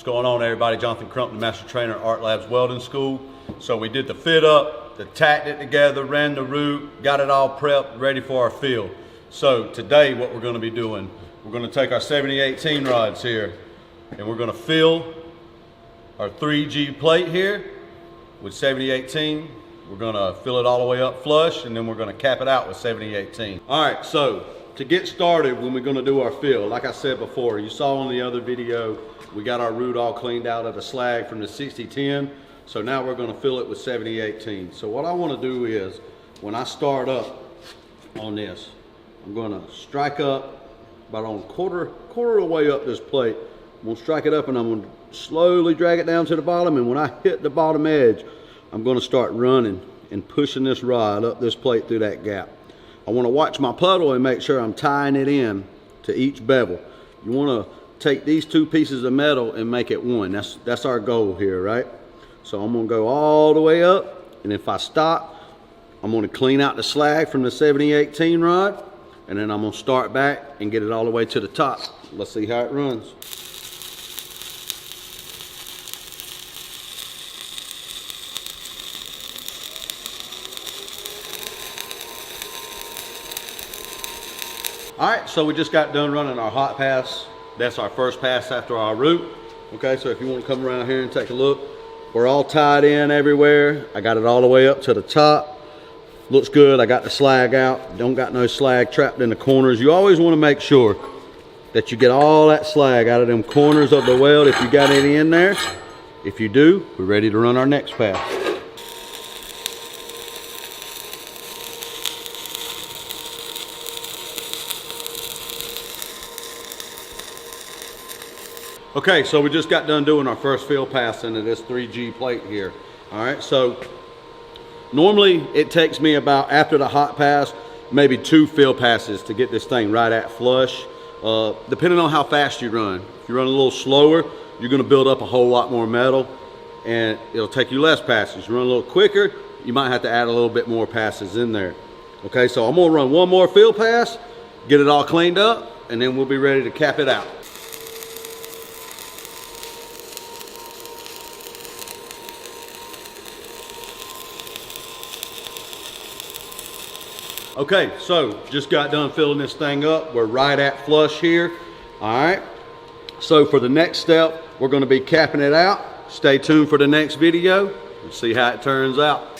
What's going on, everybody? Jonathan Crump, the Master Trainer at Art Labs Welding School. So we did the fit up, tacked it together, ran the root, got it all prepped, ready for our fill. So today what we're going to be doing, we're going to take our 7018 rods here and we're going to fill our 3G plate here with 7018. We're going to fill it all the way up flush and then we're going to cap it out with 7018. All right, so to get started when we're going to do our fill, like I said before, you saw in the other video, we got our root all cleaned out of the slag from the 6010. So now we're going to fill it with 7018. So what I want to do is, when I start up on this, I'm going to strike up about on quarter of the way up this plate. I'm going to strike it up and I'm going to slowly drag it down to the bottom, and when I hit the bottom edge, I'm going to start running and pushing this rod up this plate through that gap. I want to watch my puddle and make sure I'm tying it in to each bevel. You want to take these two pieces of metal and make it one. That's our goal here, right? So I'm going to go all the way up, and if I stop, I'm going to clean out the slag from the 7018 rod, and then I'm going to start back and get it all the way to the top. Let's see how it runs. All right, so we just got done running our hot pass. That's our first pass after our root. Okay, so if you want to come around here and take a look, we're all tied in everywhere. I got it all the way up to the top. Looks good. I got the slag out. Don't got no slag trapped in the corners. You always want to make sure that you get all that slag out of them corners of the weld if you got any in there. If you do, we're ready to run our next pass. Okay, so we just got done doing our first fill pass into this 3G plate here. All right, so normally it takes me about, after the hot pass, maybe 2 fill passes to get this thing right at flush, depending on how fast you run. If you run a little slower, you're gonna build up a whole lot more metal and it'll take you less passes. You run a little quicker, you might have to add a little bit more passes in there. Okay, so I'm gonna run one more fill pass, get it all cleaned up, and then we'll be ready to cap it out. Okay, so just got done filling this thing up. We're right at flush here. All right, so for the next step, we're going to be capping it out. Stay tuned for the next video and see how it turns out.